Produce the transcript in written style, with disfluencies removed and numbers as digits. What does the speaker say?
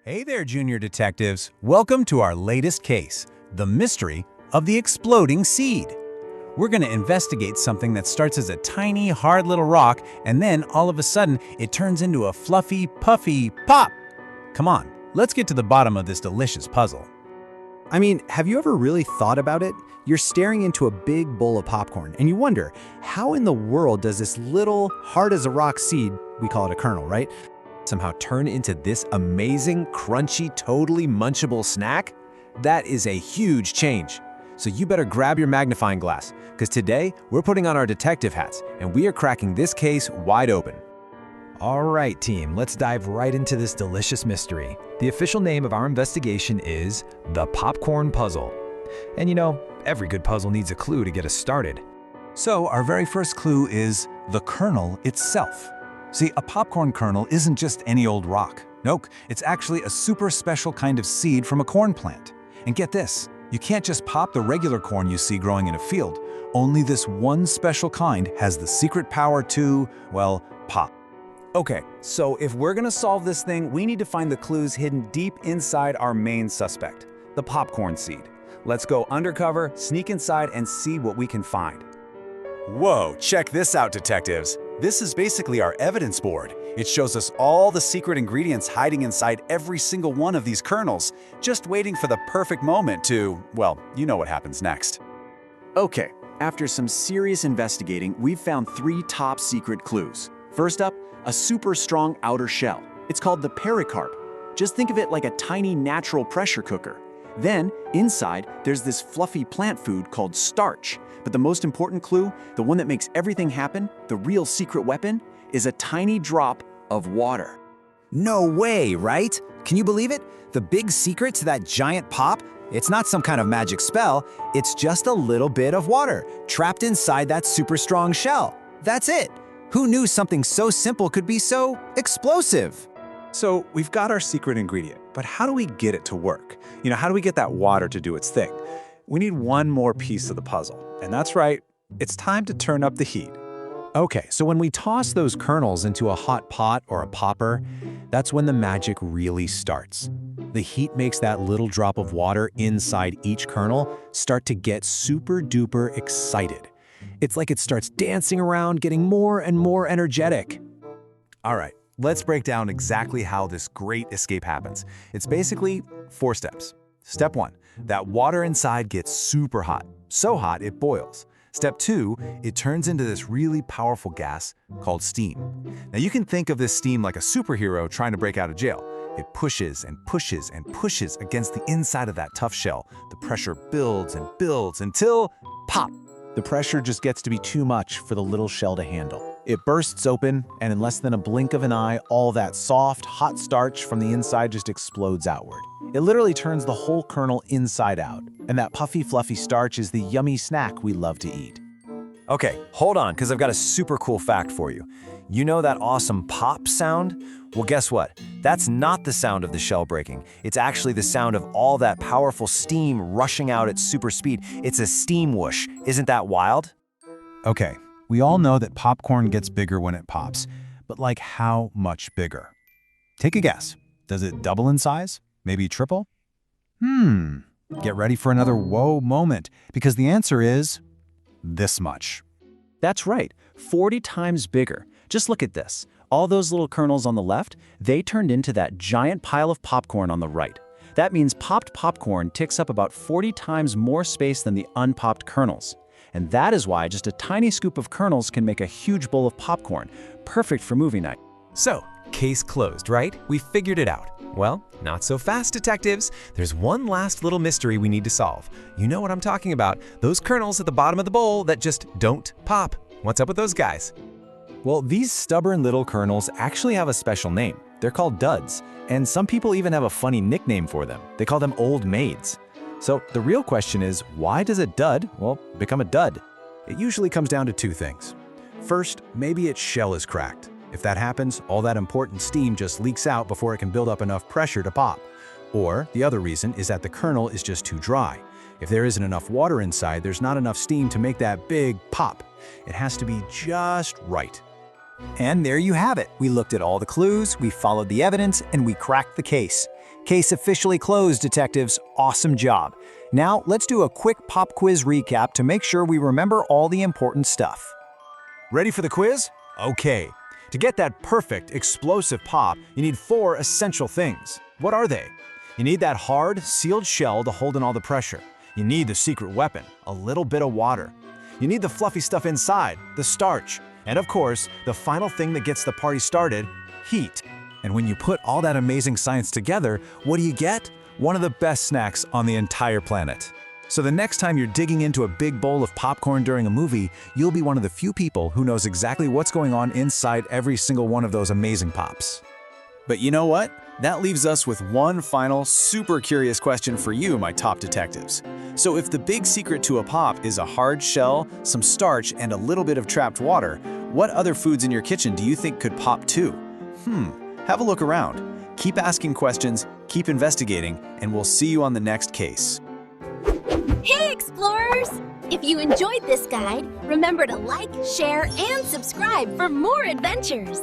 Hey there, junior detectives. Welcome to our latest case, the mystery of the exploding seed. We're going to investigate something that starts as a tiny, hard little rock, and then all of a sudden, it turns into a fluffy, puffy pop. Come on, let's get to the bottom of this delicious puzzle. I mean, have you ever really thought about it? You're staring into a big bowl of popcorn, and you wonder, how in the world does this little, hard-as-a-rock seed, we call it a kernel, right, somehow turn into this amazing, crunchy, totally munchable snack? That is a huge change. So you better grab your magnifying glass, because today we're putting on our detective hats, and we are cracking this case wide open. All right, team, let's dive right into this delicious mystery. The official name of our investigation is the Popcorn Puzzle. And you know, every good puzzle needs a clue to get us started. So our very first clue is the kernel itself. See, a popcorn kernel isn't just any old rock. Nope, it's actually a super special kind of seed from a corn plant. And get this, you can't just pop the regular corn you see growing in a field. Only this one special kind has the secret power to, well, pop. Okay, so if we're gonna solve this thing, we need to find the clues hidden deep inside our main suspect, the popcorn seed. Let's go undercover, sneak inside, and see what we can find. Whoa, check this out, detectives. This is basically our evidence board. It shows us all the secret ingredients hiding inside every single one of these kernels, just waiting for the perfect moment to, well, you know what happens next. Okay, after some serious investigating, we've found 3 top secret clues. First up, a super strong outer shell. It's called the pericarp. Just think of it like a tiny natural pressure cooker. Then, inside, there's this fluffy plant food called starch. But the most important clue, the one that makes everything happen, the real secret weapon, is a tiny drop of water. No way, right? Can you believe it? The big secret to that giant pop? It's not some kind of magic spell, it's just a little bit of water trapped inside that super strong shell. That's it. Who knew something so simple could be so explosive? So we've got our secret ingredient, but how do we get it to work? How do we get that water to do its thing? We need one more piece of the puzzle, and that's right, it's time to turn up the heat. Okay, so when we toss those kernels into a hot pot or a popper, that's when the magic really starts. The heat makes that little drop of water inside each kernel start to get super duper excited. It's like it starts dancing around, getting more and more energetic. All right, let's break down exactly how this great escape happens. It's basically 4 steps. Step 1, that water inside gets super hot, so hot it boils. Step 2, it turns into this really powerful gas called steam. Now you can think of this steam like a superhero trying to break out of jail. It pushes and pushes and pushes against the inside of that tough shell. The pressure builds and builds until pop! The pressure just gets to be too much for the little shell to handle. It bursts open, and in less than a blink of an eye, all that soft, hot starch from the inside just explodes outward. It literally turns the whole kernel inside out, and that puffy, fluffy starch is the yummy snack we love to eat. Okay, hold on, because I've got a super cool fact for you. You know that awesome pop sound? Well, guess what? That's not the sound of the shell breaking. It's actually the sound of all that powerful steam rushing out at super speed. It's a steam whoosh. Isn't that wild? Okay, we all know that popcorn gets bigger when it pops, but like how much bigger? Take a guess. Does it double in size? Maybe triple? Get ready for another whoa moment, because the answer is this much. That's right, 40 times bigger. Just look at this. All those little kernels on the left, they turned into that giant pile of popcorn on the right. That means popped popcorn takes up about 40 times more space than the unpopped kernels. And that is why just a tiny scoop of kernels can make a huge bowl of popcorn, perfect for movie night. So, case closed, right? We figured it out. Well, not so fast, detectives. There's one last little mystery we need to solve. You know what I'm talking about, those kernels at the bottom of the bowl that just don't pop. What's up with those guys? Well, these stubborn little kernels actually have a special name. They're called duds, and some people even have a funny nickname for them. They call them old maids. So the real question is, why does a dud, well, become a dud? It usually comes down to 2 things. First, maybe its shell is cracked. If that happens, all that important steam just leaks out before it can build up enough pressure to pop. Or the other reason is that the kernel is just too dry. If there isn't enough water inside, there's not enough steam to make that big pop. It has to be just right. And there you have it. We looked at all the clues, we followed the evidence, and we cracked the case. Case officially closed, detectives. Awesome job. Now, let's do a quick pop quiz recap to make sure we remember all the important stuff. Ready for the quiz? Okay. To get that perfect, explosive pop, you need 4 essential things. What are they? You need that hard, sealed shell to hold in all the pressure. You need the secret weapon, a little bit of water. You need the fluffy stuff inside, the starch. And of course, the final thing that gets the party started, heat. And when you put all that amazing science together, what do you get? One of the best snacks on the entire planet. So the next time you're digging into a big bowl of popcorn during a movie, you'll be one of the few people who knows exactly what's going on inside every single one of those amazing pops. But you know what? That leaves us with one final, super curious question for you, my top detectives. So if the big secret to a pop is a hard shell, some starch, and a little bit of trapped water, what other foods in your kitchen do you think could pop too? Have a look around. Keep asking questions, keep investigating, and we'll see you on the next case. Hey, explorers! If you enjoyed this guide, remember to like, share, and subscribe for more adventures.